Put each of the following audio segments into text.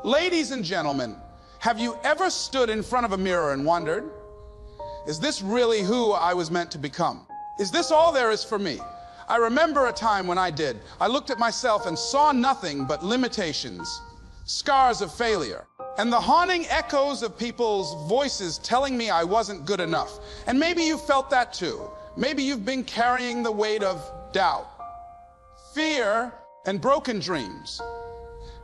Ladies and gentlemen, have you ever stood in front of a mirror and wondered, is this really who I was meant to become? Is this all there is for me? I remember a time when I did. I looked at myself and saw nothing but limitations, scars of failure, and the haunting echoes of people's voices telling me I wasn't good enough. And maybe you felt that too. Maybe you've been carrying the weight of doubt, fear, and broken dreams.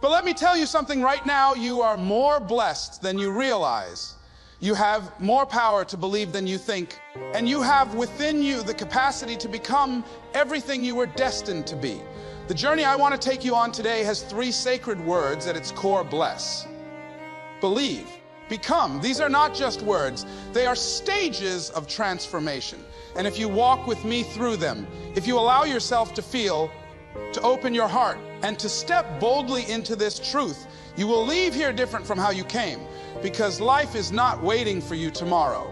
But let me tell you something right now, you are more blessed than you realize. You have more power to believe than you think, and you have within you the capacity to become everything you were destined to be. The journey I want to take you on today has 3 sacred words at its core: bless, believe, become. These are not just words, they are stages of transformation. And if you walk with me through them, if you allow yourself to feel, to open your heart, and to step boldly into this truth, you will leave here different from how you came, because life is not waiting for you tomorrow.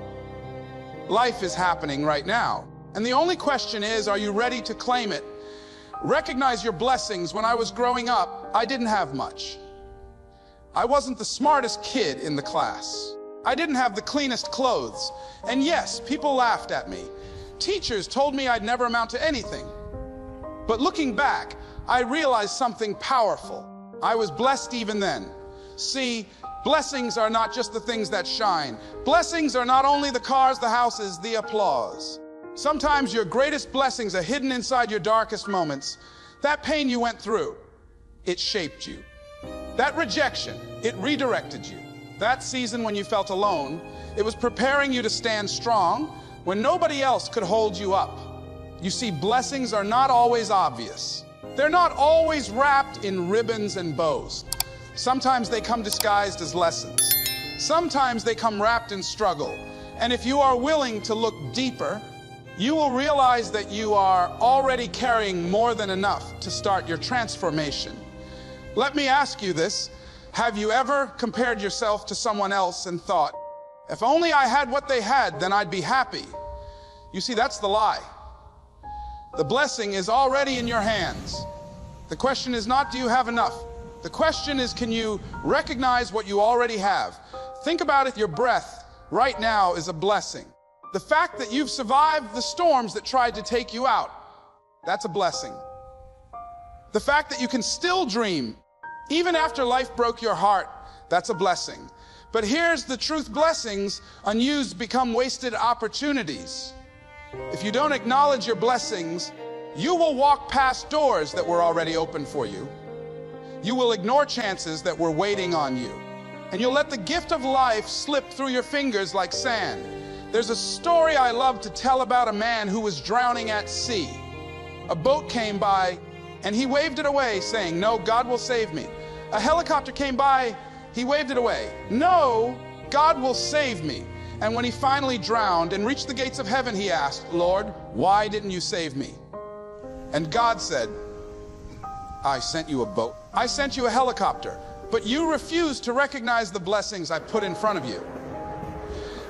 Life is happening right now. And the only question is, are you ready to claim it? Recognize your blessings. When I was growing up, I didn't have much. I wasn't the smartest kid in the class. I didn't have the cleanest clothes. And yes, people laughed at me. Teachers told me I'd never amount to anything. But looking back, I realized something powerful. I was blessed even then. See, blessings are not just the things that shine. Blessings are not only the cars, the houses, the applause. Sometimes your greatest blessings are hidden inside your darkest moments. That pain you went through, it shaped you. That rejection, it redirected you. That season when you felt alone, it was preparing you to stand strong when nobody else could hold you up. You see, blessings are not always obvious. They're not always wrapped in ribbons and bows. Sometimes they come disguised as lessons. Sometimes they come wrapped in struggle. And if you are willing to look deeper, you will realize that you are already carrying more than enough to start your transformation. Let me ask you this. Have you ever compared yourself to someone else and thought, if only I had what they had, then I'd be happy? You see, that's the lie. The blessing is already in your hands. The question is not, do you have enough? The question is, can you recognize what you already have? Think about it, your breath right now is a blessing. The fact that you've survived the storms that tried to take you out, that's a blessing. The fact that you can still dream, even after life broke your heart, that's a blessing. But here's the truth, blessings unused become wasted opportunities. If you don't acknowledge your blessings, you will walk past doors that were already open for you. You will ignore chances that were waiting on you. And you'll let the gift of life slip through your fingers like sand. There's a story I love to tell about a man who was drowning at sea. A boat came by and he waved it away, saying, "No, God will save me." A helicopter came by, he waved it away. "No, God will save me." And when he finally drowned and reached the gates of heaven, he asked, "Lord, why didn't you save me?" And God said, "I sent you a boat. I sent you a helicopter, but you refused to recognize the blessings I put in front of you."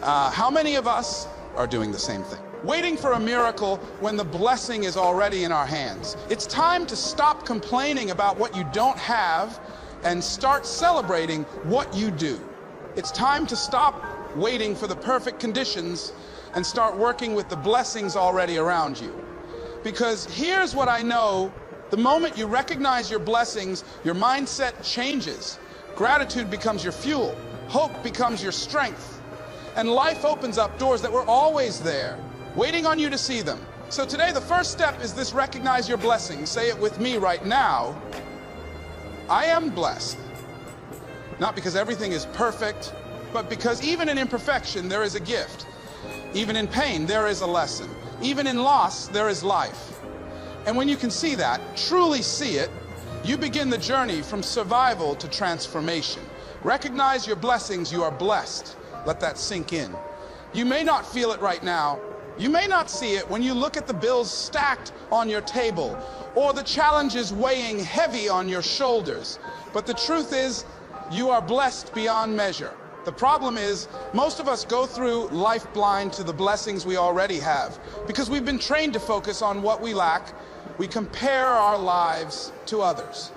How many of us are doing the same thing? Waiting for a miracle when the blessing is already in our hands. It's time to stop complaining about what you don't have and start celebrating what you do. It's time to stop waiting for the perfect conditions and start working with the blessings already around you. Because here's what I know, the moment you recognize your blessings, your mindset changes. Gratitude becomes your fuel, hope becomes your strength, and life opens up doors that were always there, waiting on you to see them. So today the first step is this: recognize your blessings. Say it with me right now. I am blessed. Not because everything is perfect, but because even in imperfection, there is a gift. Even in pain, there is a lesson. Even in loss, there is life. And when you can see that, truly see it, you begin the journey from survival to transformation. Recognize your blessings. You are blessed. Let that sink in. You may not feel it right now. You may not see it when you look at the bills stacked on your table or the challenges weighing heavy on your shoulders. But the truth is, you are blessed beyond measure. The problem is, most of us go through life blind to the blessings we already have because we've been trained to focus on what we lack we compare our lives to others.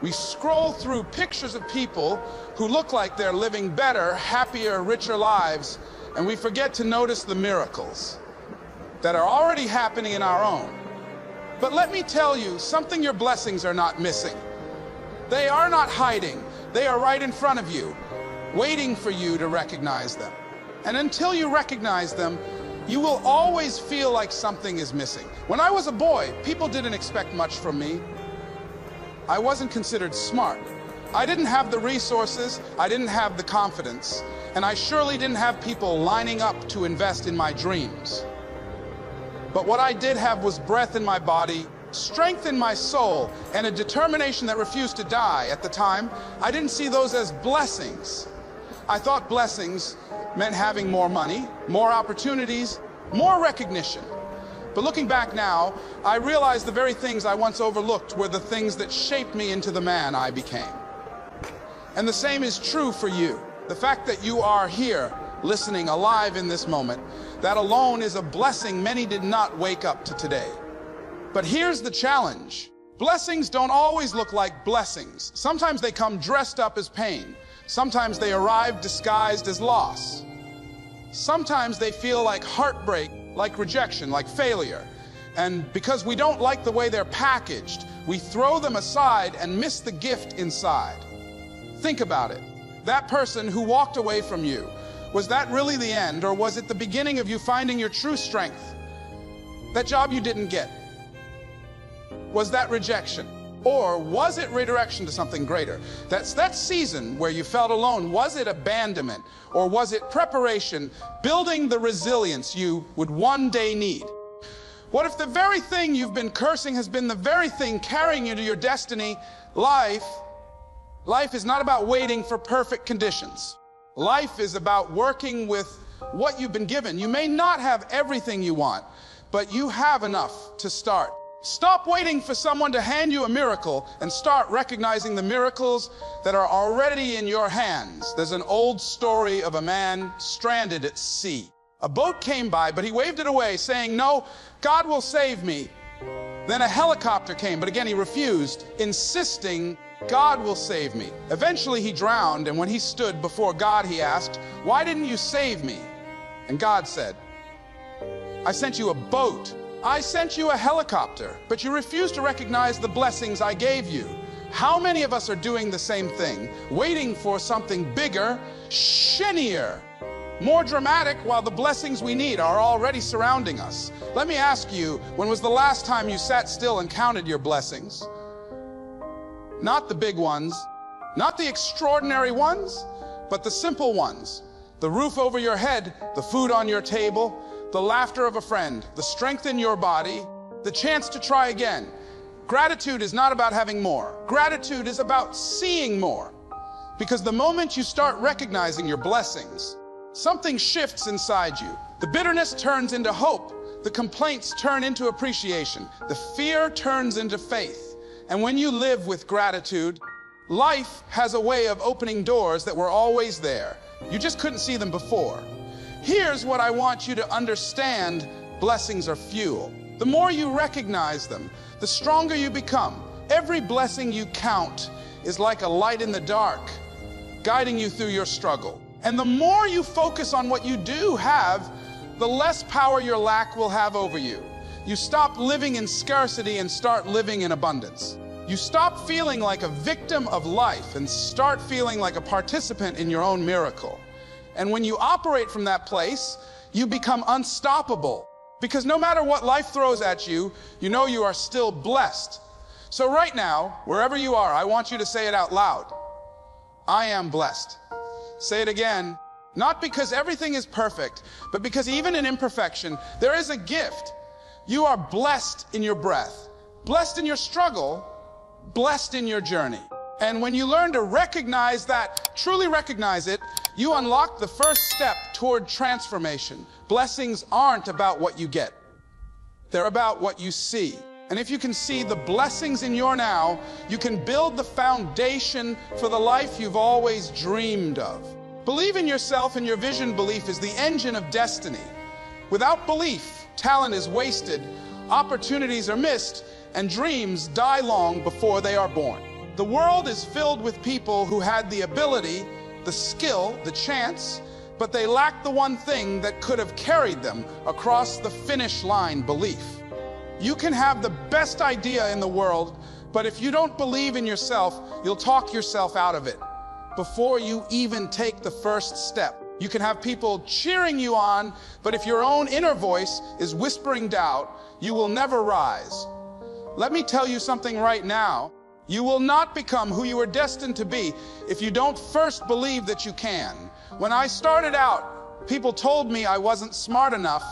We scroll through pictures of people who look like they're living better, happier, richer lives, and we forget to notice the miracles that are already happening in our own. But let me tell you something your blessings are not missing. They are not hiding. They are right in front of you, waiting for you to recognize them. And until you recognize them, you will always feel like something is missing. When I was a boy, people didn't expect much from me. I wasn't considered smart. I didn't have the resources, I didn't have the confidence, and I surely didn't have people lining up to invest in my dreams. But what I did have was breath in my body, strength in my soul, and a determination that refused to die. At the time, I didn't see those as blessings. I thought blessings meant having more money, more opportunities, more recognition. But looking back now, I realize the very things I once overlooked were the things that shaped me into the man I became. And the same is true for you. The fact that you are here, listening, alive in this moment, that alone is a blessing many did not wake up to today. But here's the challenge. Blessings don't always look like blessings. Sometimes they come dressed up as pain. Sometimes they arrive disguised as loss. Sometimes they feel like heartbreak, like rejection, like failure. And because we don't like the way they're packaged, we throw them aside and miss the gift inside. Think about it. That person who walked away from you, was that really the end, or was it the beginning of you finding your true strength? That job you didn't get? Was that rejection? Or was it redirection to something greater? That season where you felt alone, was it abandonment? Or was it preparation, building the resilience you would one day need? What if the very thing you've been cursing has been the very thing carrying you to your destiny? Life is not about waiting for perfect conditions. Life is about working with what you've been given. You may not have everything you want, but you have enough to start. Stop waiting for someone to hand you a miracle and start recognizing the miracles that are already in your hands. There's an old story of a man stranded at sea. A boat came by, but he waved it away, saying, "No, God will save me." Then a helicopter came, but again he refused, insisting, "God will save me." Eventually he drowned, and when he stood before God, he asked, "Why didn't you save me?" And God said, "I sent you a boat. I sent you a helicopter, but you refused to recognize the blessings I gave you." How many of us are doing the same thing, waiting for something bigger, shinier, more dramatic, while the blessings we need are already surrounding us? Let me ask you, when was the last time you sat still and counted your blessings? Not the big ones, not the extraordinary ones, but the simple ones. The roof over your head, the food on your table, the laughter of a friend, the strength in your body, the chance to try again. Gratitude is not about having more. Gratitude is about seeing more. Because the moment you start recognizing your blessings, something shifts inside you. The bitterness turns into hope. The complaints turn into appreciation. The fear turns into faith. And when you live with gratitude, life has a way of opening doors that were always there. You just couldn't see them before. Here's what I want you to understand. Blessings are fuel. The more you recognize them, the stronger you become. Every blessing you count is like a light in the dark, guiding you through your struggle. And the more you focus on what you do have, the less power your lack will have over you. You stop living in scarcity and start living in abundance. You stop feeling like a victim of life and start feeling like a participant in your own miracle. And when you operate from that place, you become unstoppable. Because no matter what life throws at you, you know you are still blessed. So right now, wherever you are, I want you to say it out loud. I am blessed. Say it again. Not because everything is perfect, but because even in imperfection, there is a gift. You are blessed in your breath, blessed in your struggle, blessed in your journey. And when you learn to recognize that, truly recognize it, you unlock the first step toward transformation. Blessings aren't about what you get. They're about what you see. And if you can see the blessings in your now, you can build the foundation for the life you've always dreamed of. Believe in yourself, and your vision belief is the engine of destiny. Without belief, talent is wasted. opportunities are missed, and dreams die long before they are born. The world is filled with people who had the ability, the skill, the chance, but they lacked the one thing that could have carried them across the finish line: belief. You can have the best idea in the world, but if you don't believe in yourself, you'll talk yourself out of it before you even take the first step. You can have people cheering you on, but if your own inner voice is whispering doubt, you will never rise. Let me tell you something right now. You will not become who you are destined to be if you don't first believe that you can. When I started out, people told me I wasn't smart enough,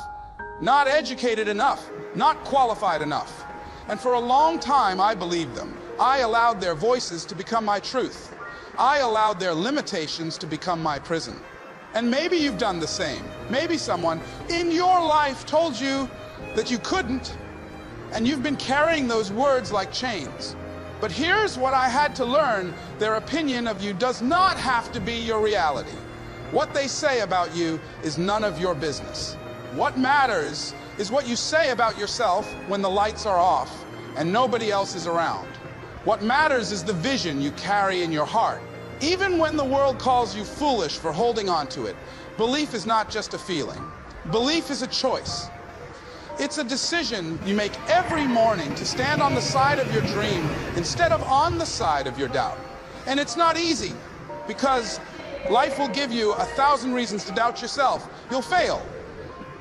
not educated enough, not qualified enough. And for a long time, I believed them. I allowed their voices to become my truth. I allowed their limitations to become my prison. And maybe you've done the same. Maybe someone in your life told you that you couldn't, and you've been carrying those words like chains. But here's what I had to learn: their opinion of you does not have to be your reality. What they say about you is none of your business. What matters is what you say about yourself when the lights are off and nobody else is around. What matters is the vision you carry in your heart. Even when the world calls you foolish for holding on to it, belief is not just a feeling. Belief is a choice. It's a decision you make every morning to stand on the side of your dream instead of on the side of your doubt. And it's not easy, because life will give you 1,000 reasons to doubt yourself. You'll fail.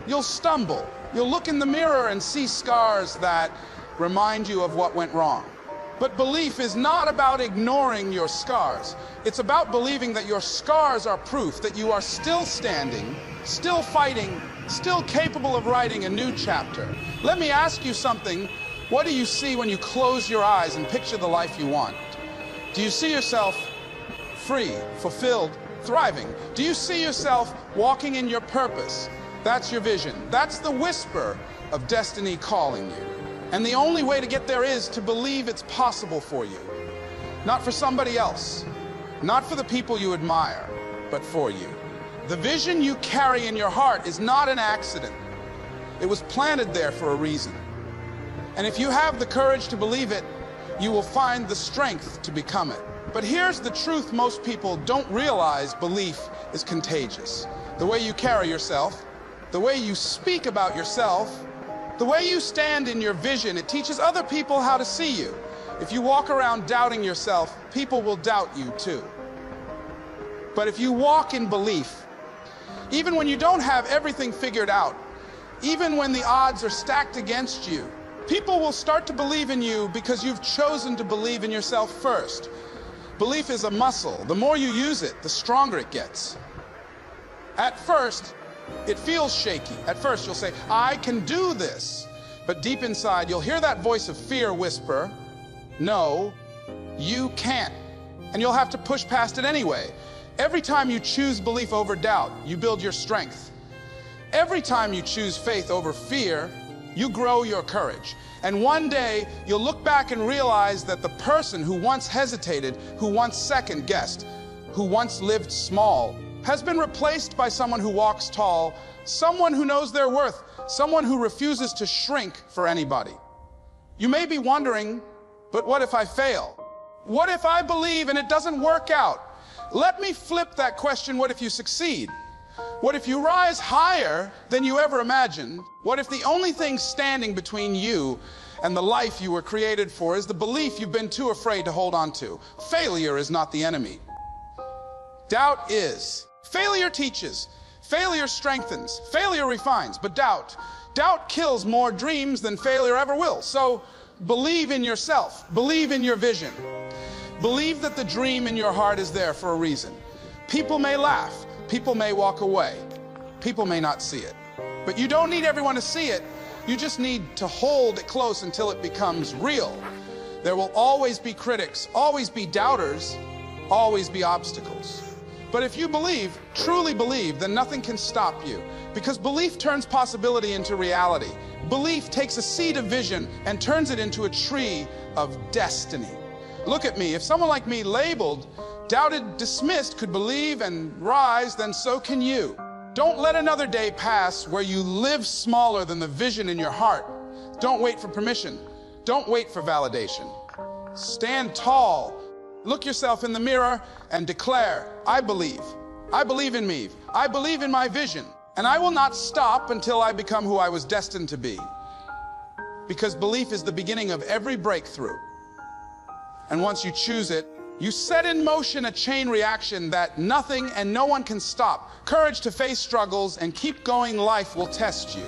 You'll stumble. You'll look in the mirror and see scars that remind you of what went wrong. But belief is not about ignoring your scars. It's about believing that your scars are proof that you are still standing, still fighting, still capable of writing a new chapter. Let me ask you something. What do you see when you close your eyes and picture the life you want? Do you see yourself free, fulfilled, thriving? Do you see yourself walking in your purpose? That's your vision. That's the whisper of destiny calling you. And the only way to get there is to believe it's possible for you. Not for somebody else, not for the people you admire, but for you. The vision you carry in your heart is not an accident. It was planted there for a reason. And if you have the courage to believe it, you will find the strength to become it. But here's the truth most people don't realize: belief is contagious. The way you carry yourself, the way you speak about yourself, the way you stand in your vision, it teaches other people how to see you. If you walk around doubting yourself, people will doubt you too. But if you walk in belief, even when you don't have everything figured out, even when the odds are stacked against you, people will start to believe in you because you've chosen to believe in yourself first. Belief is a muscle. The more you use it, the stronger it gets. At first, it feels shaky. At first, you'll say, I can do this. But deep inside, you'll hear that voice of fear whisper, no, you can't. And you'll have to push past it anyway. Every time you choose belief over doubt, you build your strength. Every time you choose faith over fear, you grow your courage. And one day, you'll look back and realize that the person who once hesitated, who once second-guessed, who once lived small, has been replaced by someone who walks tall, someone who knows their worth, someone who refuses to shrink for anybody. You may be wondering, but what if I fail? What if I believe and it doesn't work out? Let me flip that question. What if you succeed? What if you rise higher than you ever imagined? What if the only thing standing between you and the life you were created for is the belief you've been too afraid to hold on to? Failure is not the enemy. Doubt is. Failure teaches. Failure strengthens. Failure refines. But doubt kills more dreams than failure ever will. So believe in yourself. Believe in your vision. Believe that the dream in your heart is there for a reason. People may laugh. People may walk away. People may not see it. But you don't need everyone to see it. You just need to hold it close until it becomes real. There will always be critics, always be doubters, always be obstacles. But if you believe, truly believe, then nothing can stop you. Because belief turns possibility into reality. Belief takes a seed of vision and turns it into a tree of destiny. Look at me. If someone like me, labeled, doubted, dismissed, could believe and rise, then so can you. Don't let another day pass where you live smaller than the vision in your heart. Don't wait for permission. Don't wait for validation. Stand tall. Look yourself in the mirror and declare, I believe. I believe in me. I believe in my vision. And I will not stop until I become who I was destined to be. Because belief is the beginning of every breakthrough. And once you choose it, you set in motion a chain reaction that nothing and no one can stop. Courage to face struggles and keep going. Life will test you.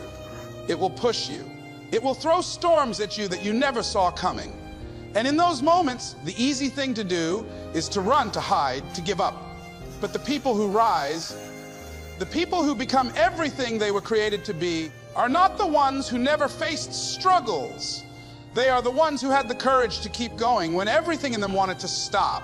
It will push you. It will throw storms at you that you never saw coming. And in those moments, the easy thing to do is to run, to hide, to give up. But the people who rise, the people who become everything they were created to be, are not the ones who never faced struggles. They are the ones who had the courage to keep going when everything in them wanted to stop.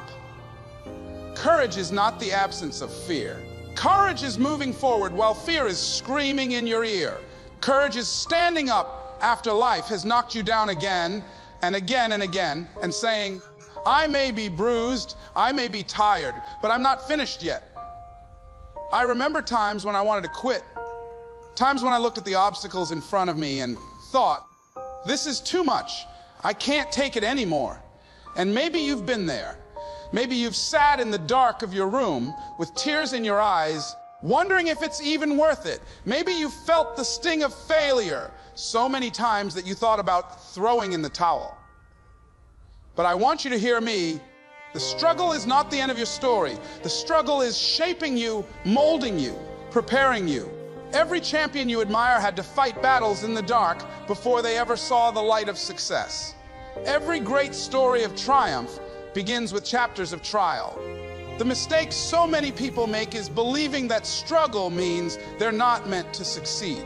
Courage is not the absence of fear. Courage is moving forward while fear is screaming in your ear. Courage is standing up after life has knocked you down again and again and again and saying, I may be bruised, I may be tired, but I'm not finished yet. I remember times when I wanted to quit, times when I looked at the obstacles in front of me and thought, this is too much. I can't take it anymore. And maybe you've been there. Maybe you've sat in the dark of your room with tears in your eyes, wondering if it's even worth it. Maybe you felt the sting of failure so many times that you thought about throwing in the towel. But I want you to hear me. The struggle is not the end of your story. The struggle is shaping you, molding you, preparing you. Every champion you admire had to fight battles in the dark before they ever saw the light of success. Every great story of triumph begins with chapters of trial. The mistake so many people make is believing that struggle means they're not meant to succeed.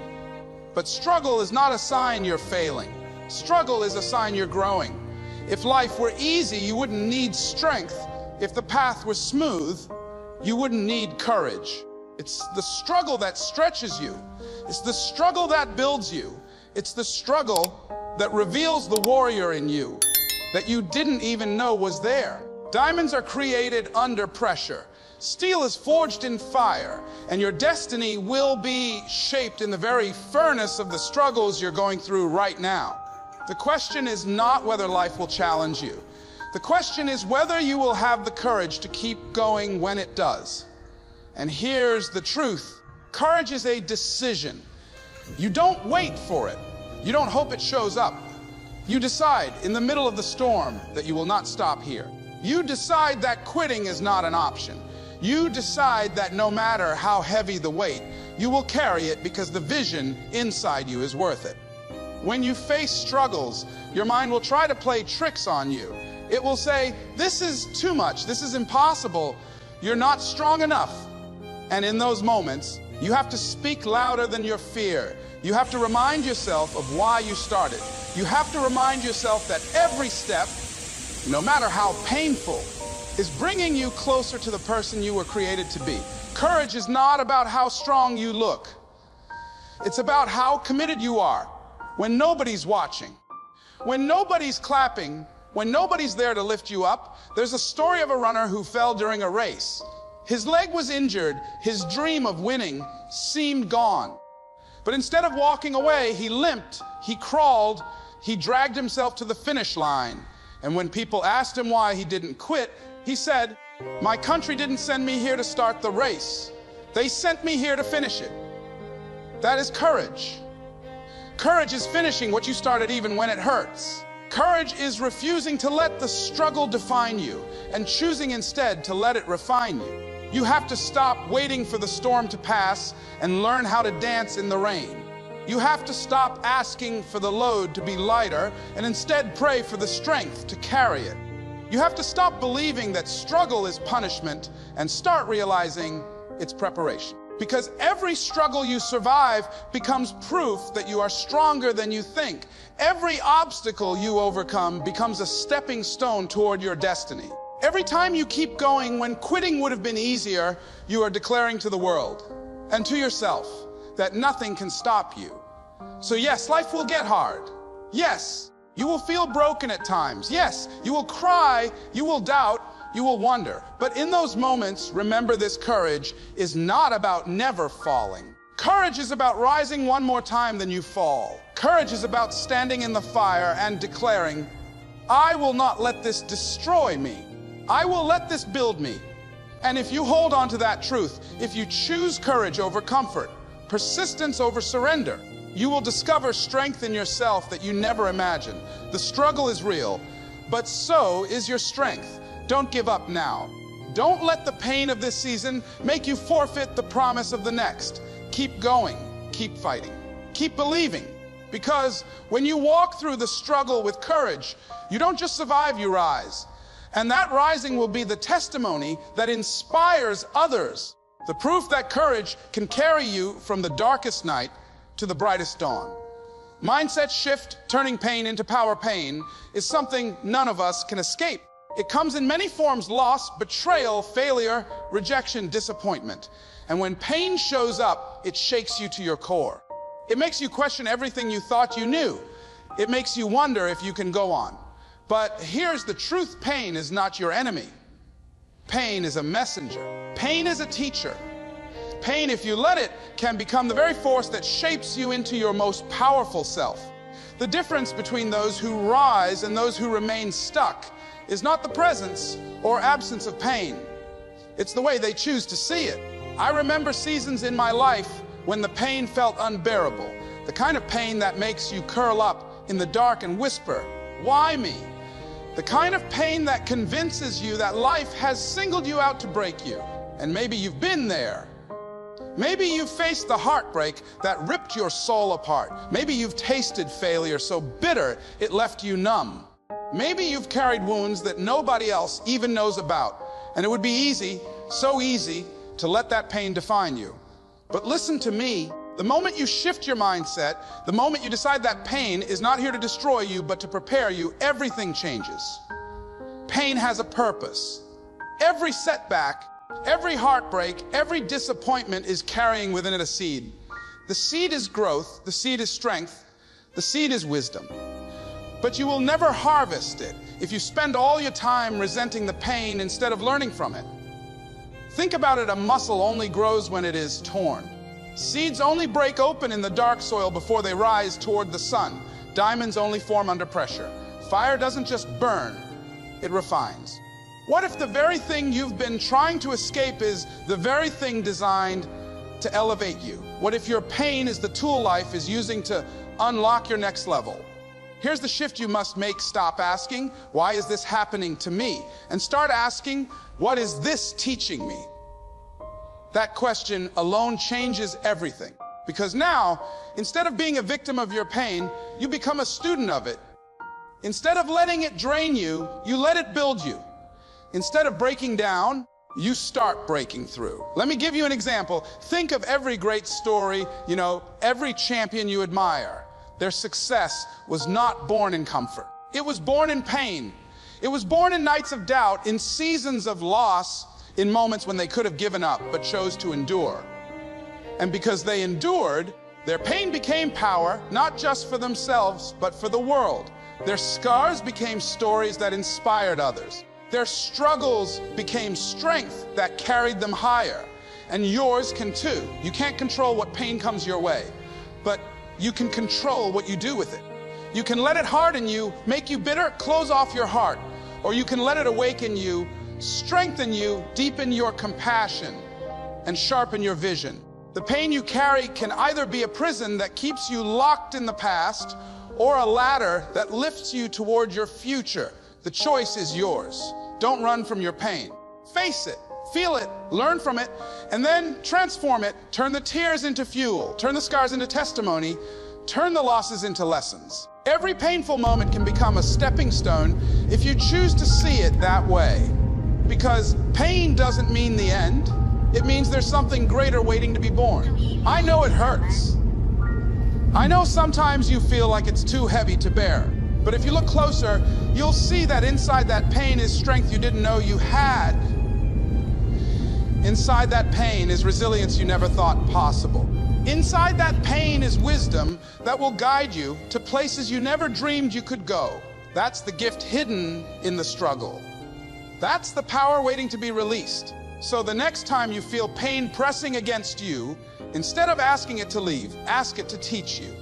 But struggle is not a sign you're failing. Struggle is a sign you're growing. If life were easy, you wouldn't need strength. If the path were smooth, you wouldn't need courage. It's the struggle that stretches you. It's the struggle that builds you. It's the struggle that reveals the warrior in you that you didn't even know was there. Diamonds are created under pressure. Steel is forged in fire, and your destiny will be shaped in the very furnace of the struggles you're going through right now. The question is not whether life will challenge you. The question is whether you will have the courage to keep going when it does. And here's the truth. Courage is a decision. You don't wait for it. You don't hope it shows up. You decide in the middle of the storm that you will not stop here. You decide that quitting is not an option. You decide that no matter how heavy the weight, you will carry it because the vision inside you is worth it. When you face struggles, your mind will try to play tricks on you. It will say, this is too much, this is impossible, you're not strong enough. And in those moments, you have to speak louder than your fear. You have to remind yourself of why you started. You have to remind yourself that every step, no matter how painful, is bringing you closer to the person you were created to be. Courage is not about how strong you look. It's about how committed you are when nobody's watching, when nobody's clapping, when nobody's there to lift you up. There's a story of a runner who fell during a race. His leg was injured. His dream of winning seemed gone. But instead of walking away, he limped, he crawled, he dragged himself to the finish line. And when people asked him why he didn't quit, he said, my country didn't send me here to start the race. They sent me here to finish it. That is courage. Courage is finishing what you started even when it hurts. Courage is refusing to let the struggle define you and choosing instead to let it refine you. You have to stop waiting for the storm to pass and learn how to dance in the rain. You have to stop asking for the load to be lighter and instead pray for the strength to carry it. You have to stop believing that struggle is punishment and start realizing it's preparation. Because every struggle you survive becomes proof that you are stronger than you think. Every obstacle you overcome becomes a stepping stone toward your destiny. Every time you keep going when quitting would have been easier, you are declaring to the world and to yourself that nothing can stop you. So yes, life will get hard. Yes, you will feel broken at times. Yes, you will cry, you will doubt, you will wonder. But in those moments, remember this: courage is not about never falling. Courage is about rising one more time than you fall. Courage is about standing in the fire and declaring, I will not let this destroy me. I will let this build me. And if you hold on to that truth, if you choose courage over comfort, persistence over surrender, you will discover strength in yourself that you never imagined. The struggle is real, but so is your strength. Don't give up now. Don't let the pain of this season make you forfeit the promise of the next. Keep going, keep fighting, keep believing. Because when you walk through the struggle with courage, you don't just survive, you rise. And that rising will be the testimony that inspires others. The proof that courage can carry you from the darkest night to the brightest dawn. Mindset shift, turning pain into power. Pain is something none of us can escape. It comes in many forms: loss, betrayal, failure, rejection, disappointment. And when pain shows up, it shakes you to your core. It makes you question everything you thought you knew. It makes you wonder if you can go on. But here's the truth: pain is not your enemy. Pain is a messenger. Pain is a teacher. Pain, if you let it, can become the very force that shapes you into your most powerful self. The difference between those who rise and those who remain stuck is not the presence or absence of pain. It's the way they choose to see it. I remember seasons in my life when the pain felt unbearable, the kind of pain that makes you curl up in the dark and whisper, "Why me?" The kind of pain that convinces you that life has singled you out to break you. And maybe you've been there. Maybe you've faced the heartbreak that ripped your soul apart. Maybe you've tasted failure so bitter it left you numb. Maybe you've carried wounds that nobody else even knows about. And it would be easy, so easy, to let that pain define you. But listen to me. The moment you shift your mindset, the moment you decide that pain is not here to destroy you, but to prepare you, everything changes. Pain has a purpose. Every setback, every heartbreak, every disappointment is carrying within it a seed. The seed is growth, the seed is strength, the seed is wisdom. But you will never harvest it if you spend all your time resenting the pain instead of learning from it. Think about it: a muscle only grows when it is torn. Seeds only break open in the dark soil before they rise toward the sun. Diamonds only form under pressure. Fire doesn't just burn, it refines. What if the very thing you've been trying to escape is the very thing designed to elevate you? What if your pain is the tool life is using to unlock your next level? Here's the shift you must make. Stop asking, "Why is this happening to me?" and start asking, "What is this teaching me?" That question alone changes everything. Because now, instead of being a victim of your pain, you become a student of it. Instead of letting it drain you, you let it build you. Instead of breaking down, you start breaking through. Let me give you an example. Think of every great story, every champion you admire. Their success was not born in comfort. It was born in pain. It was born in nights of doubt, in seasons of loss, in moments when they could have given up but chose to endure. And because they endured, their pain became power, not just for themselves, but for the world. Their scars became stories that inspired others. Their struggles became strength that carried them higher. And yours can too. You can't control what pain comes your way, but you can control what you do with it. You can let it harden you, make you bitter, close off your heart, or you can let it awaken you, strengthen you, deepen your compassion, and sharpen your vision. The pain you carry can either be a prison that keeps you locked in the past, or a ladder that lifts you toward your future. The choice is yours. Don't run from your pain. Face it, feel it, learn from it, and then transform it. Turn the tears into fuel, turn the scars into testimony, turn the losses into lessons. Every painful moment can become a stepping stone if you choose to see it that way. Because pain doesn't mean the end. It means there's something greater waiting to be born. I know it hurts. I know sometimes you feel like it's too heavy to bear. But if you look closer, you'll see that inside that pain is strength you didn't know you had. Inside that pain is resilience you never thought possible. Inside that pain is wisdom that will guide you to places you never dreamed you could go. That's the gift hidden in the struggle. That's the power waiting to be released. So the next time you feel pain pressing against you, instead of asking it to leave, ask it to teach you.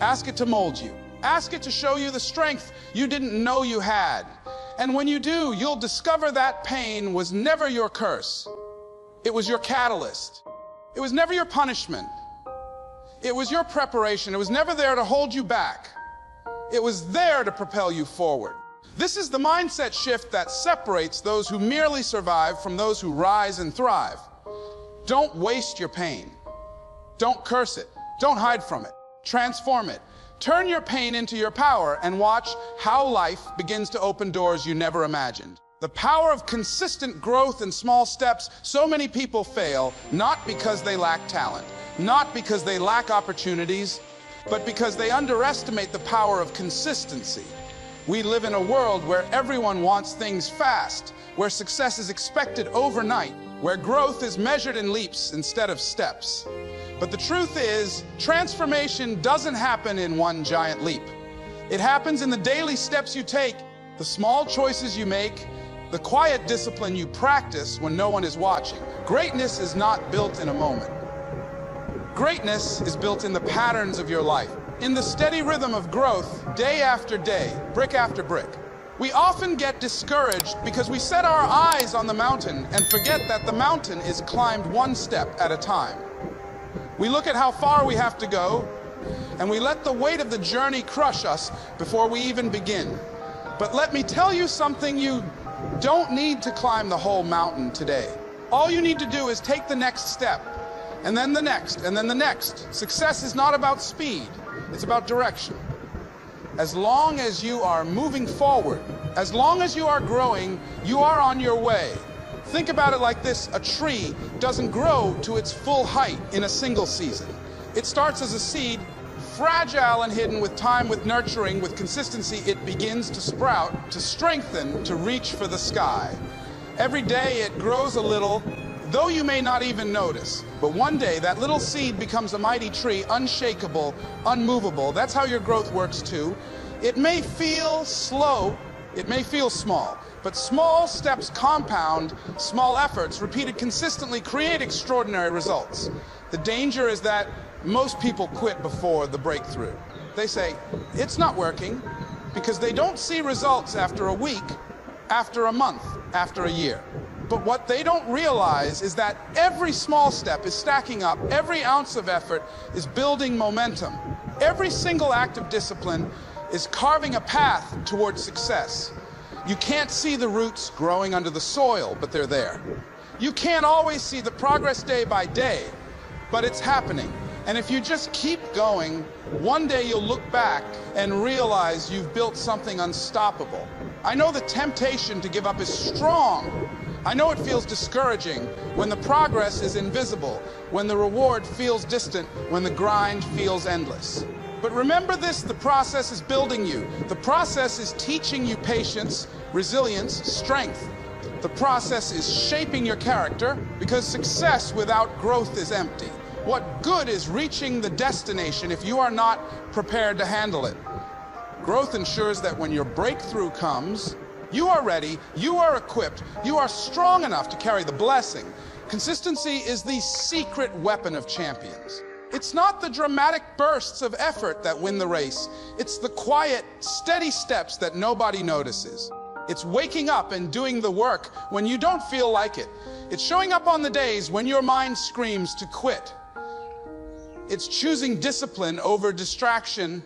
Ask it to mold you. Ask it to show you the strength you didn't know you had. And when you do, you'll discover that pain was never your curse. It was your catalyst. It was never your punishment. It was your preparation. It was never there to hold you back. It was there to propel you forward. This is the mindset shift that separates those who merely survive from those who rise and thrive. Don't waste your pain. Don't curse it. Don't hide from it. Transform it. Turn your pain into your power and watch how life begins to open doors you never imagined. The power of consistent growth in small steps. So many people fail, not because they lack talent, not because they lack opportunities, but because they underestimate the power of consistency. We live in a world where everyone wants things fast, where success is expected overnight, where growth is measured in leaps instead of steps. But the truth is, transformation doesn't happen in one giant leap. It happens in the daily steps you take, the small choices you make, the quiet discipline you practice when no one is watching. Greatness is not built in a moment. Greatness is built in the patterns of your life, in the steady rhythm of growth, day after day, brick after brick. We often get discouraged because we set our eyes on the mountain and forget that the mountain is climbed one step at a time. We look at how far we have to go, and we let the weight of the journey crush us before we even begin. But let me tell you something, you don't need to climb the whole mountain today. All you need to do is take the next step, and then the next, and then the next. Success is not about speed, it's about direction. As long as you are moving forward, as long as you are growing, you are on your way. Think about it like this: a tree doesn't grow to its full height in a single season. It starts as a seed, fragile and hidden. With time, with nurturing, with consistency, it begins to sprout, to strengthen, to reach for the sky. Every day it grows a little, though you may not even notice. But one day that little seed becomes a mighty tree, unshakable, unmovable. That's how your growth works too. It may feel slow, it may feel small, but small steps compound, small efforts repeated consistently create extraordinary results. The danger is that most people quit before the breakthrough. They say, it's not working, because they don't see results after a week, after a month, after a year. But what they don't realize is that every small step is stacking up, every ounce of effort is building momentum. Every single act of discipline is carving a path towards success. You can't see the roots growing under the soil, but they're there. You can't always see the progress day by day, but it's happening. And if you just keep going, one day you'll look back and realize you've built something unstoppable. I know the temptation to give up is strong. I know it feels discouraging when the progress is invisible, when the reward feels distant, when the grind feels endless. But remember this: the process is building you. The process is teaching you patience, resilience, strength. The process is shaping your character, because success without growth is empty. What good is reaching the destination if you are not prepared to handle it? Growth ensures that when your breakthrough comes, you are ready, you are equipped, you are strong enough to carry the blessing. Consistency is the secret weapon of champions. It's not the dramatic bursts of effort that win the race. It's the quiet, steady steps that nobody notices. It's waking up and doing the work when you don't feel like it. It's showing up on the days when your mind screams to quit. It's choosing discipline over distraction,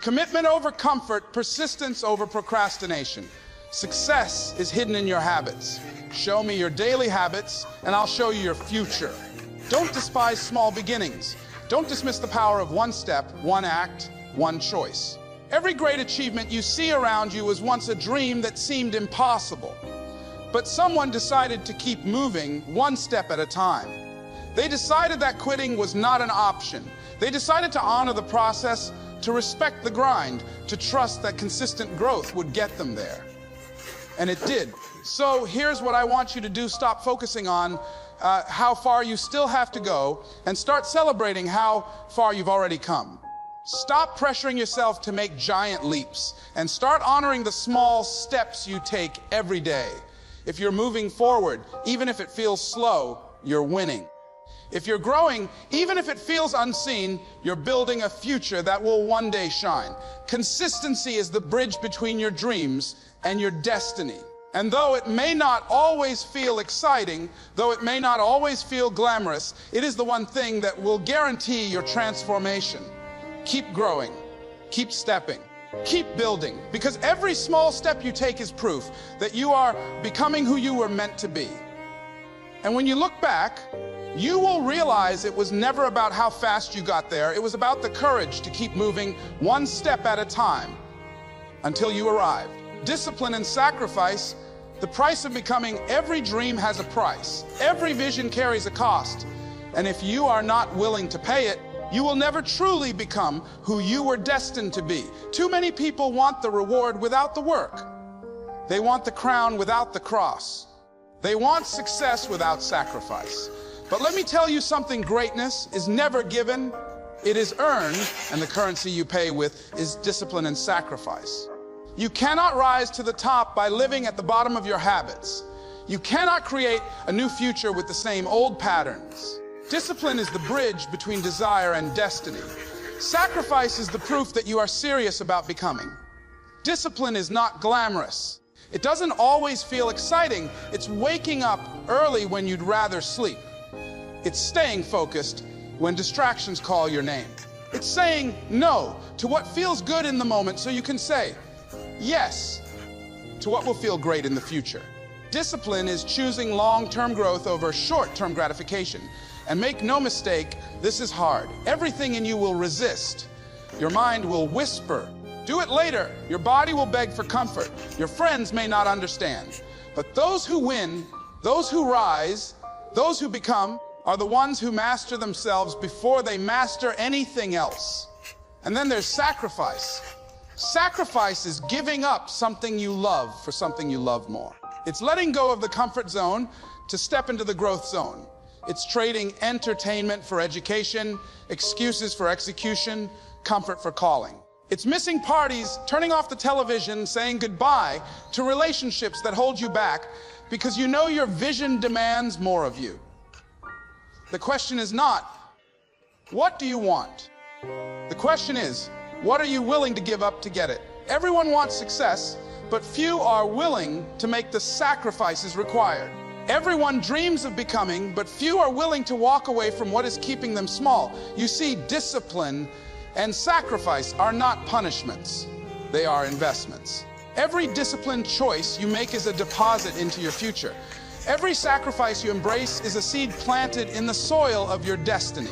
commitment over comfort, persistence over procrastination. Success is hidden in your habits. Show me your daily habits, and I'll show you your future. Don't despise small beginnings. Don't dismiss the power of one step, one act, one choice. Every great achievement you see around you was once a dream that seemed impossible. But someone decided to keep moving one step at a time. They decided that quitting was not an option. They decided to honor the process, to respect the grind, to trust that consistent growth would get them there. And it did. So here's what I want you to do: stop focusing on how far you still have to go, and start celebrating how far you've already come. Stop pressuring yourself to make giant leaps, and start honoring the small steps you take every day. If you're moving forward, even if it feels slow, you're winning. If you're growing, even if it feels unseen, you're building a future that will one day shine. Consistency is the bridge between your dreams and your destiny. And though it may not always feel exciting, though it may not always feel glamorous, it is the one thing that will guarantee your transformation. Keep growing, keep stepping, keep building, because every small step you take is proof that you are becoming who you were meant to be. And when you look back, you will realize it was never about how fast you got there. It was about the courage to keep moving one step at a time until you arrived. Discipline and sacrifice, the price of becoming. Every dream has a price. Every vision carries a cost. And if you are not willing to pay it, you will never truly become who you were destined to be. Too many people want the reward without the work. They want the crown without the cross. They want success without sacrifice. But let me tell you something, greatness is never given, it is earned, and the currency you pay with is discipline and sacrifice. You cannot rise to the top by living at the bottom of your habits. You cannot create a new future with the same old patterns. Discipline is the bridge between desire and destiny. Sacrifice is the proof that you are serious about becoming. Discipline is not glamorous. It doesn't always feel exciting. It's waking up early when you'd rather sleep. It's staying focused when distractions call your name. It's saying no to what feels good in the moment so you can say yes to what will feel great in the future. Discipline is choosing long-term growth over short-term gratification. And make no mistake, this is hard. Everything in you will resist. Your mind will whisper, do it later. Your body will beg for comfort. Your friends may not understand. But those who win, those who rise, those who become, are the ones who master themselves before they master anything else. And then there's sacrifice. Sacrifice is giving up something you love for something you love more. It's letting go of the comfort zone to step into the growth zone. It's trading entertainment for education, excuses for execution, comfort for calling. It's missing parties, turning off the television, saying goodbye to relationships that hold you back because you know your vision demands more of you. The question is not, what do you want? The question is, what are you willing to give up to get it? Everyone wants success, but few are willing to make the sacrifices required. Everyone dreams of becoming, but few are willing to walk away from what is keeping them small. You see, discipline and sacrifice are not punishments. They are investments. Every disciplined choice you make is a deposit into your future. Every sacrifice you embrace is a seed planted in the soil of your destiny.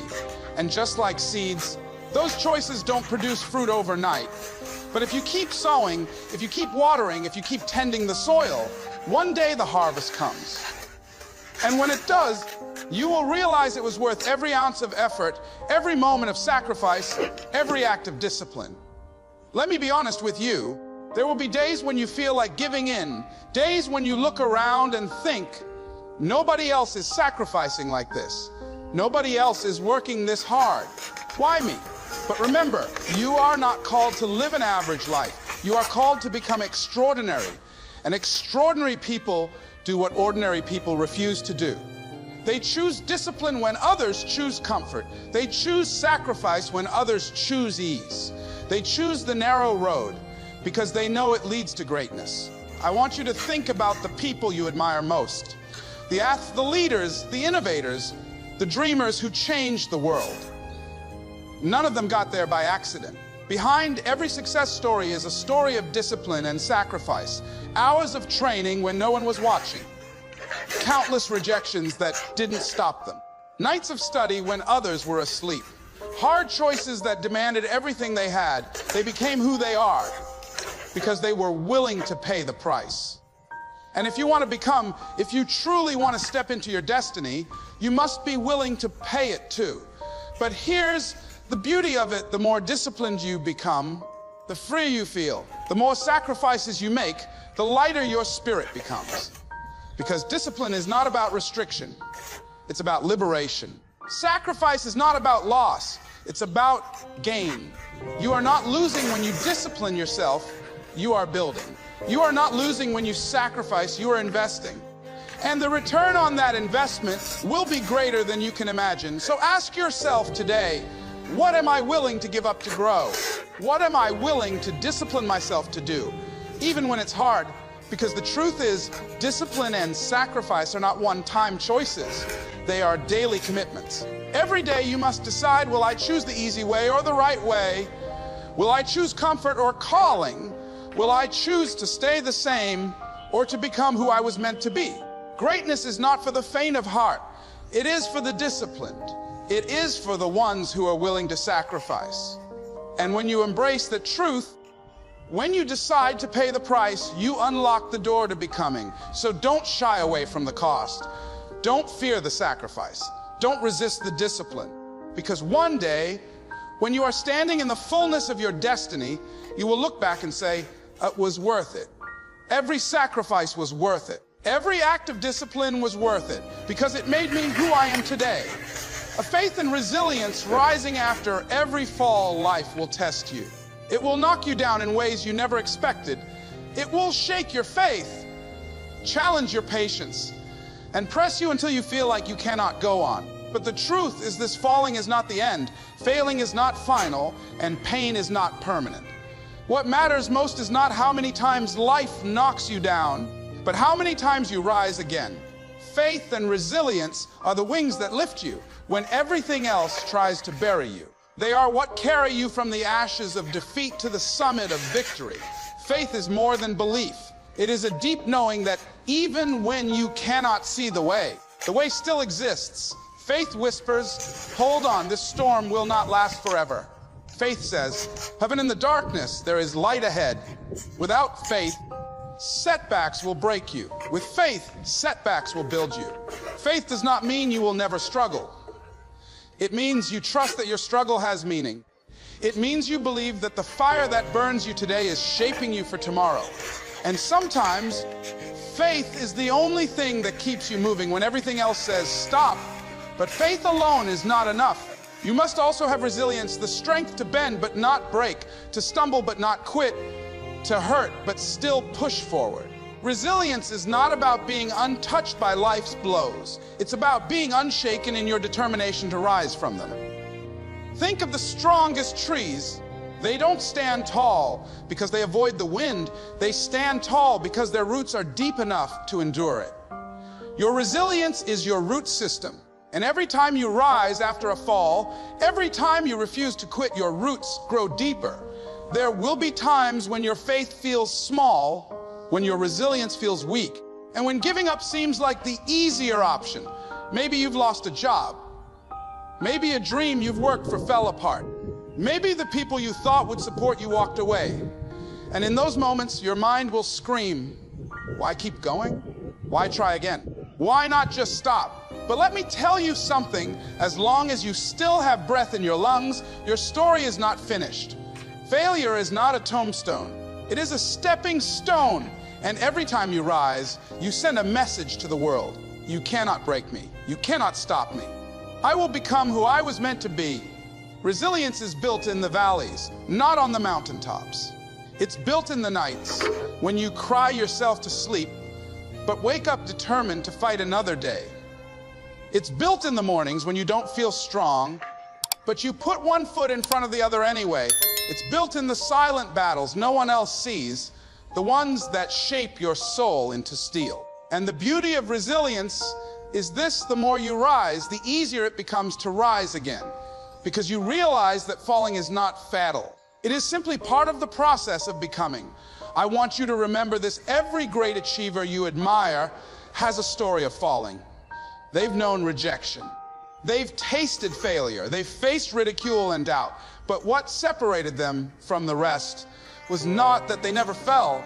And just like seeds, those choices don't produce fruit overnight. But if you keep sowing, if you keep watering, if you keep tending the soil, one day the harvest comes. And when it does, you will realize it was worth every ounce of effort, every moment of sacrifice, every act of discipline. Let me be honest with you. There will be days when you feel like giving in, days when you look around and think, nobody else is sacrificing like this. Nobody else is working this hard. Why me? But remember, you are not called to live an average life. You are called to become extraordinary. And extraordinary people do what ordinary people refuse to do. They choose discipline when others choose comfort. They choose sacrifice when others choose ease. They choose the narrow road because they know it leads to greatness. I want you to think about the people you admire most. The leaders, the innovators, the dreamers who changed the world. None of them got there by accident. Behind every success story is a story of discipline and sacrifice. Hours of training when no one was watching. Countless rejections that didn't stop them. Nights of study when others were asleep. Hard choices that demanded everything they had. They became who they are because they were willing to pay the price. And if you truly want to step into your destiny, you must be willing to pay it too. But here's the beauty of it: the more disciplined you become, the freer you feel. The more sacrifices you make, the lighter your spirit becomes. Because discipline is not about restriction, it's about liberation. Sacrifice is not about loss, it's about gain. You are not losing when you discipline yourself, you are building. You are not losing when you sacrifice, you are investing. And the return on that investment will be greater than you can imagine. So ask yourself today, what am I willing to give up to grow? What am I willing to discipline myself to do, even when it's hard? Because the truth is, discipline and sacrifice are not one-time choices. They are daily commitments. Every day you must decide, will I choose the easy way or the right way? Will I choose comfort or calling? Will I choose to stay the same or to become who I was meant to be? Greatness is not for the faint of heart. It is for the disciplined. It is for the ones who are willing to sacrifice. And when you embrace the truth, when you decide to pay the price, you unlock the door to becoming. So don't shy away from the cost. Don't fear the sacrifice. Don't resist the discipline. Because one day, when you are standing in the fullness of your destiny, you will look back and say, it was worth it. Every sacrifice was worth it. Every act of discipline was worth it, because it made me who I am today. A faith and resilience rising after every fall life will test you. It will knock you down in ways you never expected. It will shake your faith, challenge your patience, and press you until you feel like you cannot go on. But the truth is, this falling is not the end, failing is not final, and pain is not permanent. What matters most is not how many times life knocks you down, but how many times you rise again. Faith and resilience are the wings that lift you when everything else tries to bury you. They are what carry you from the ashes of defeat to the summit of victory. Faith is more than belief. It is a deep knowing that even when you cannot see the way still exists. Faith whispers, hold on, this storm will not last forever. Faith says, even in the darkness, there is light ahead. Without faith, setbacks will break you. With faith, setbacks will build you. Faith does not mean you will never struggle. It means you trust that your struggle has meaning. It means you believe that the fire that burns you today is shaping you for tomorrow. And sometimes, faith is the only thing that keeps you moving when everything else says stop. But faith alone is not enough. You must also have resilience, the strength to bend but not break, to stumble but not quit, to hurt but still push forward. Resilience is not about being untouched by life's blows. It's about being unshaken in your determination to rise from them. Think of the strongest trees. They don't stand tall because they avoid the wind. They stand tall because their roots are deep enough to endure it. Your resilience is your root system. And every time you rise after a fall, every time you refuse to quit, your roots grow deeper. There will be times when your faith feels small, when your resilience feels weak, and when giving up seems like the easier option. Maybe you've lost a job. Maybe a dream you've worked for fell apart. Maybe the people you thought would support you walked away. And in those moments, your mind will scream, why keep going? Why try again? Why not just stop? But let me tell you something, as long as you still have breath in your lungs, your story is not finished. Failure is not a tombstone. It is a stepping stone. And every time you rise, you send a message to the world. You cannot break me. You cannot stop me. I will become who I was meant to be. Resilience is built in the valleys, not on the mountaintops. It's built in the nights when you cry yourself to sleep, but wake up determined to fight another day. It's built in the mornings when you don't feel strong, but you put one foot in front of the other anyway. It's built in the silent battles no one else sees, the ones that shape your soul into steel. And the beauty of resilience is this: the more you rise, the easier it becomes to rise again, because you realize that falling is not fatal. It is simply part of the process of becoming. I want you to remember this: every great achiever you admire has a story of falling. They've known rejection. They've tasted failure. They've faced ridicule and doubt. But what separated them from the rest was not that they never fell,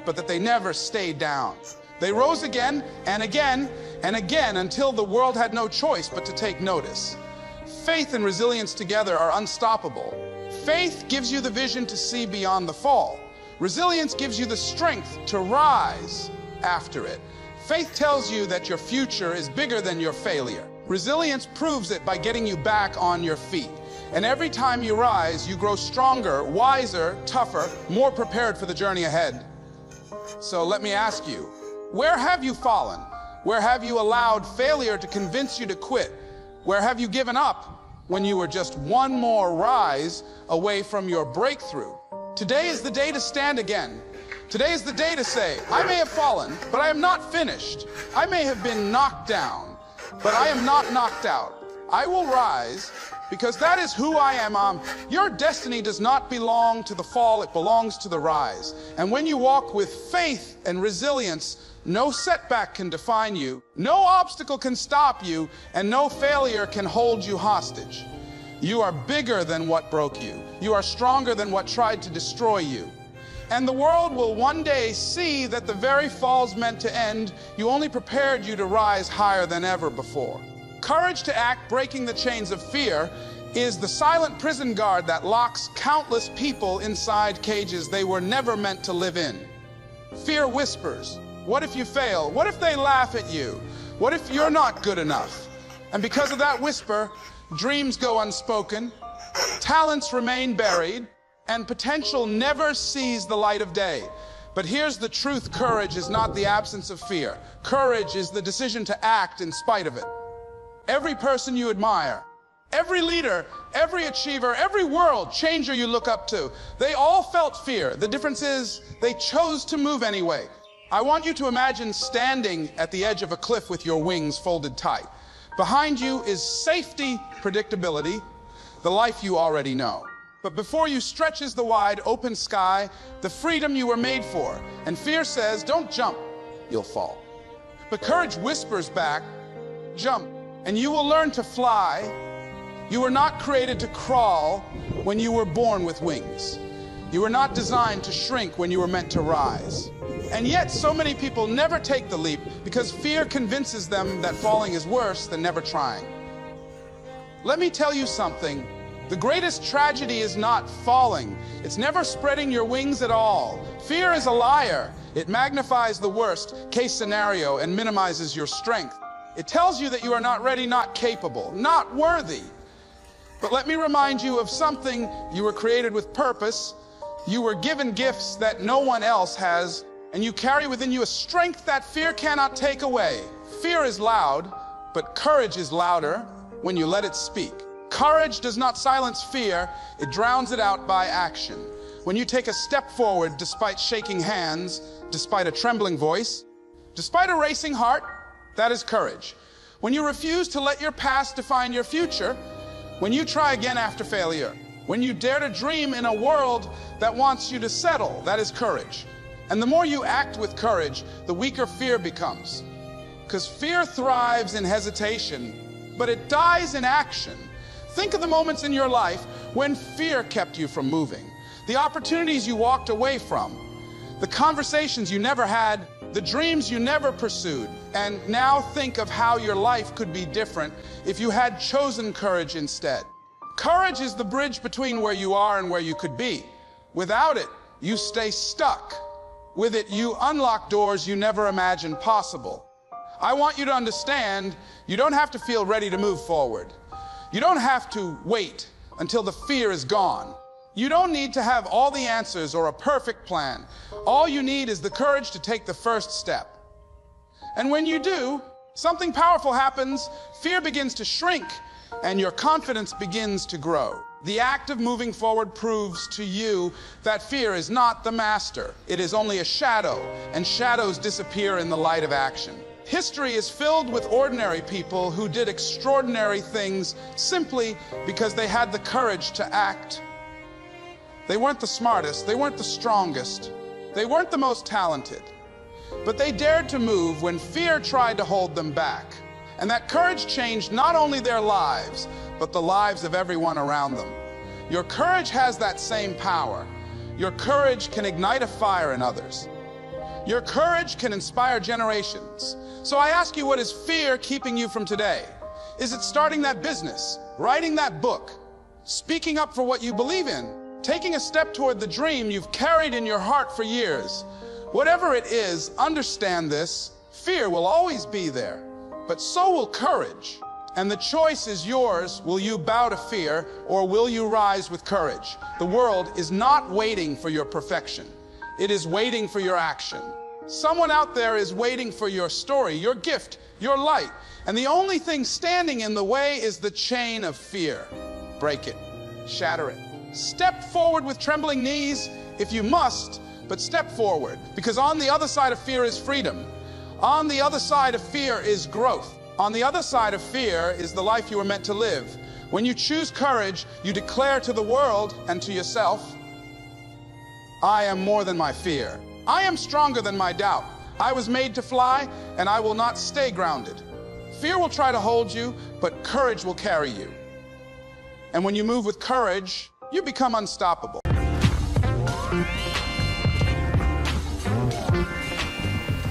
but that they never stayed down. They rose again and again and again until the world had no choice but to take notice. Faith and resilience together are unstoppable. Faith gives you the vision to see beyond the fall. Resilience gives you the strength to rise after it. Faith tells you that your future is bigger than your failure. Resilience proves it by getting you back on your feet. And every time you rise, you grow stronger, wiser, tougher, more prepared for the journey ahead. So let me ask you, where have you fallen? Where have you allowed failure to convince you to quit? Where have you given up when you were just one more rise away from your breakthrough? Today is the day to stand again. Today is the day to say, I may have fallen, but I am not finished. I may have been knocked down, but I am not knocked out. I will rise because that is who I am. Your destiny does not belong to the fall, it belongs to the rise. And when you walk with faith and resilience, no setback can define you, no obstacle can stop you, and no failure can hold you hostage. You are bigger than what broke you. You are stronger than what tried to destroy you. And the world will one day see that the very falls meant to end, you only prepared you to rise higher than ever before. Courage to act, breaking the chains of fear, is the silent prison guard that locks countless people inside cages they were never meant to live in. Fear whispers, what if you fail? What if they laugh at you? What if you're not good enough? And because of that whisper, dreams go unspoken, talents remain buried, and potential never sees the light of day. But here's the truth: courage is not the absence of fear. Courage is the decision to act in spite of it. Every person you admire, every leader, every achiever, every world changer you look up to, they all felt fear. The difference is they chose to move anyway. I want you to imagine standing at the edge of a cliff with your wings folded tight. Behind you is safety, predictability, the life you already know. But before you stretches the wide open sky, the freedom you were made for. And fear says, don't jump, you'll fall. But courage whispers back, jump, and you will learn to fly. You were not created to crawl when you were born with wings. You were not designed to shrink when you were meant to rise. And yet so many people never take the leap because fear convinces them that falling is worse than never trying. Let me tell you something. The greatest tragedy is not falling. It's never spreading your wings at all. Fear is a liar. It magnifies the worst case scenario and minimizes your strength. It tells you that you are not ready, not capable, not worthy. But let me remind you of something. You were created with purpose. You were given gifts that no one else has, and you carry within you a strength that fear cannot take away. Fear is loud, but courage is louder when you let it speak. Courage does not silence fear, it drowns it out by action. When you take a step forward despite shaking hands, despite a trembling voice, despite a racing heart, that is courage. When you refuse to let your past define your future, when you try again after failure, when you dare to dream in a world that wants you to settle, that is courage. And the more you act with courage, the weaker fear becomes. Because fear thrives in hesitation, but it dies in action. Think of the moments in your life when fear kept you from moving, the opportunities you walked away from, the conversations you never had, the dreams you never pursued. And now think of how your life could be different if you had chosen courage instead. Courage is the bridge between where you are and where you could be. Without it, you stay stuck. With it, you unlock doors you never imagined possible. I want you to understand, you don't have to feel ready to move forward. You don't have to wait until the fear is gone. You don't need to have all the answers or a perfect plan. All you need is the courage to take the first step. And when you do, something powerful happens. Fear begins to shrink, and your confidence begins to grow. The act of moving forward proves to you that fear is not the master. It is only a shadow, and shadows disappear in the light of action. History is filled with ordinary people who did extraordinary things simply because they had the courage to act. They weren't the smartest, they weren't the strongest, they weren't the most talented, but they dared to move when fear tried to hold them back. And that courage changed not only their lives, but the lives of everyone around them. Your courage has that same power. Your courage can ignite a fire in others. Your courage can inspire generations. So I ask you, what is fear keeping you from today? Is it starting that business, writing that book, speaking up for what you believe in, taking a step toward the dream you've carried in your heart for years? Whatever it is, understand this: fear will always be there, but so will courage. And the choice is yours. Will you bow to fear, or will you rise with courage? The world is not waiting for your perfection. It is waiting for your action. Someone out there is waiting for your story, your gift, your light. And the only thing standing in the way is the chain of fear. Break it, shatter it. Step forward with trembling knees if you must, but step forward, because on the other side of fear is freedom. On the other side of fear is growth. On the other side of fear is the life you were meant to live. When you choose courage, you declare to the world and to yourself, I am more than my fear. I am stronger than my doubt. I was made to fly, and I will not stay grounded. Fear will try to hold you, but courage will carry you. And when you move with courage, you become unstoppable.